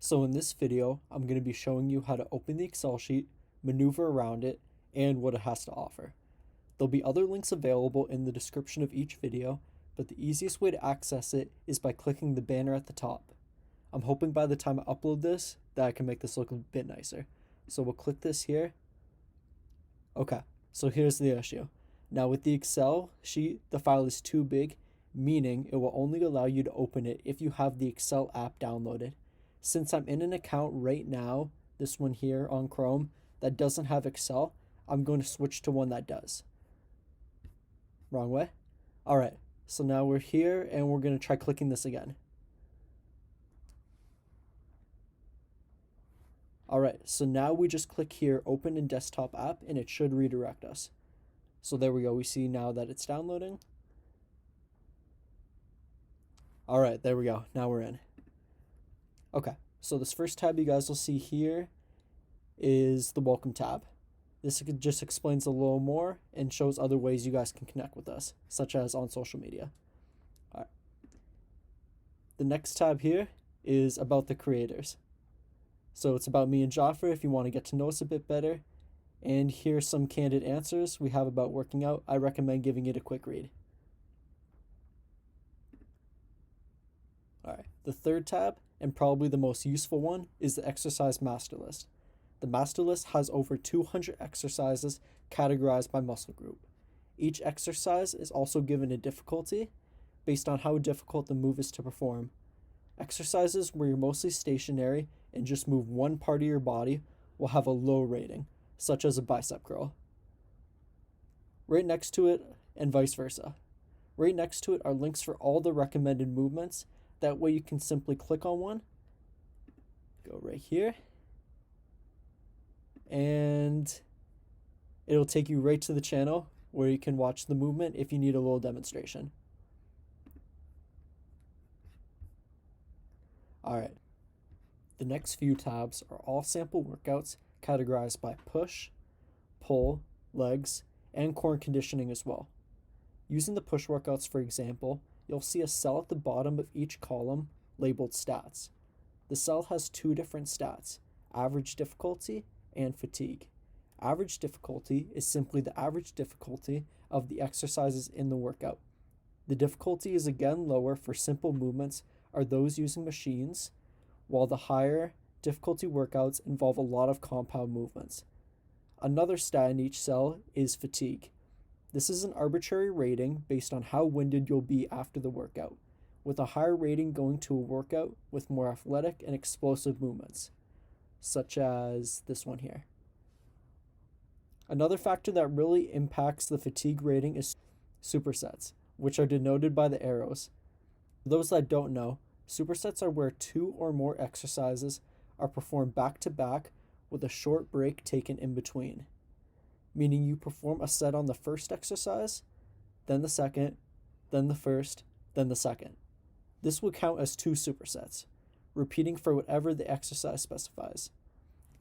So in this video, I'm going to be showing you how to open the Excel sheet, maneuver around it, and what it has to offer. There'll be other links available in the description of each video, but the easiest way to access it is by clicking the banner at the top. I'm hoping by the time I upload this that I can make this look a bit nicer. So we'll click this here. Okay, so here's the issue. Now with the Excel sheet, the file is too big, meaning it will only allow you to open it if you have the Excel app downloaded. Since I'm in an account right now, this one here on Chrome, that doesn't have Excel, I'm going to switch to one that does. Wrong way? Alright, so now we're here and we're going to try clicking this again. Alright, so now we just click here, open in desktop app, and it should redirect us. So there we go, we see now that it's downloading. Alright, there we go, now we're in. Okay, so this first tab you guys will see here is the Welcome tab. This just explains a little more and shows other ways you guys can connect with us, such as on social media. Alright. The next tab here is about the creators. So it's about me and Joffrey if you want to get to know us a bit better. And here's some candid answers we have about working out. I recommend giving it a quick read. Alright, the third tab, and probably the most useful one, is the exercise master list. The master list has over 200 exercises categorized by muscle group. Each exercise is also given a difficulty based on how difficult the move is to perform. Exercises where you're mostly stationary and just move one part of your body will have a low rating, such as a bicep curl. Right next to it, and vice versa. Right next to it are links for all the recommended movements. That way you can simply click on one, go right here, and it'll take you right to the channel where you can watch the movement if you need a little demonstration. Alright, the next few tabs are all sample workouts categorized by push, pull, legs, and core conditioning as well. Using the push workouts for example, you'll see a cell at the bottom of each column labeled stats. The cell has two different stats, average difficulty and fatigue. Average difficulty is simply the average difficulty of the exercises in the workout. The difficulty is again lower for simple movements are those using machines, while the higher difficulty workouts involve a lot of compound movements. Another stat in each cell is fatigue. This is an arbitrary rating based on how winded you'll be after the workout, with a higher rating going to a workout with more athletic and explosive movements, such as this one here. Another factor that really impacts the fatigue rating is supersets, which are denoted by the arrows. For those that don't know, supersets are where two or more exercises are performed back to back with a short break taken in between. Meaning you perform a set on the first exercise, then the second, then the first, then the second. This would count as two supersets, repeating for whatever the exercise specifies.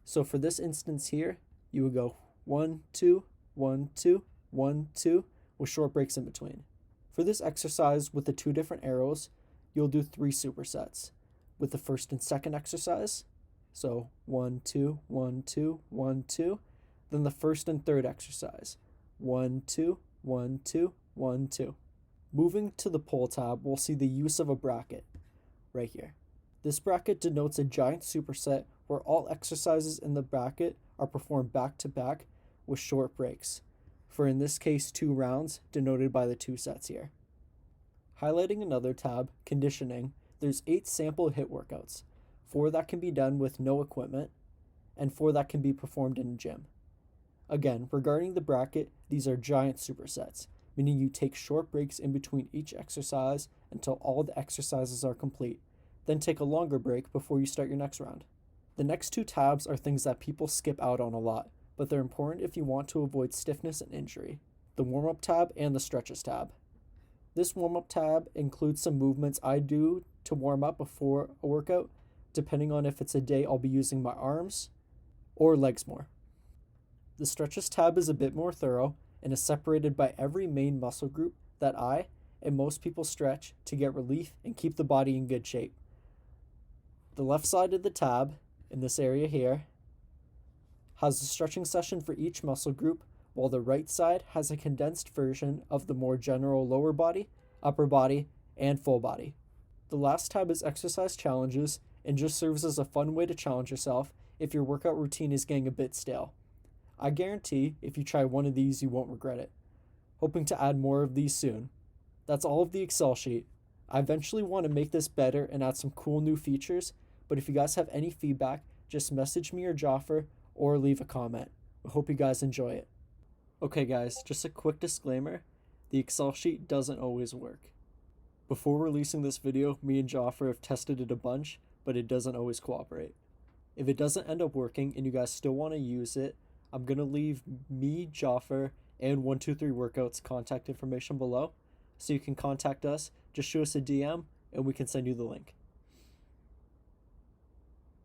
So for this instance here, you would go 1, 2, 1, 2, 1, 2, with short breaks in between. For this exercise with the two different arrows, you'll do 3 supersets with the first and second exercise. So 1, 2, 1, 2, 1, 2. Then the first and third exercise, 1, 2, 1, 2, 1, 2. Moving to the pull tab, we'll see the use of a bracket right here. This bracket denotes a giant superset where all exercises in the bracket are performed back to back with short breaks, for in this case 2 rounds denoted by the 2 sets here. Highlighting another tab, conditioning, there's 8 sample HIIT workouts, 4 that can be done with no equipment, and 4 that can be performed in a gym. Again, regarding the bracket, these are giant supersets, meaning you take short breaks in between each exercise until all the exercises are complete, then take a longer break before you start your next round. The next 2 tabs are things that people skip out on a lot, but they're important if you want to avoid stiffness and injury. The Warmup tab and the Stretches tab. This Warmup tab includes some movements I do to warm up before a workout, depending on if it's a day I'll be using my arms or legs more. The Stretches tab is a bit more thorough and is separated by every main muscle group that I and most people stretch to get relief and keep the body in good shape. The left side of the tab, in this area here, has a stretching session for each muscle group, while the right side has a condensed version of the more general lower body, upper body, and full body. The last tab is exercise challenges and just serves as a fun way to challenge yourself if your workout routine is getting a bit stale. I guarantee if you try one of these, you won't regret it. Hoping to add more of these soon. That's all of the Excel sheet. I eventually want to make this better and add some cool new features, but if you guys have any feedback, just message me or Joffer or leave a comment. I hope you guys enjoy it. Okay guys, just a quick disclaimer, the Excel sheet doesn't always work. Before releasing this video, me and Joffer have tested it a bunch, but it doesn't always cooperate. If it doesn't end up working and you guys still want to use it, I'm going to leave me, Joffer, and 123 Workouts contact information below, so you can contact us, just shoot us a DM, and we can send you the link.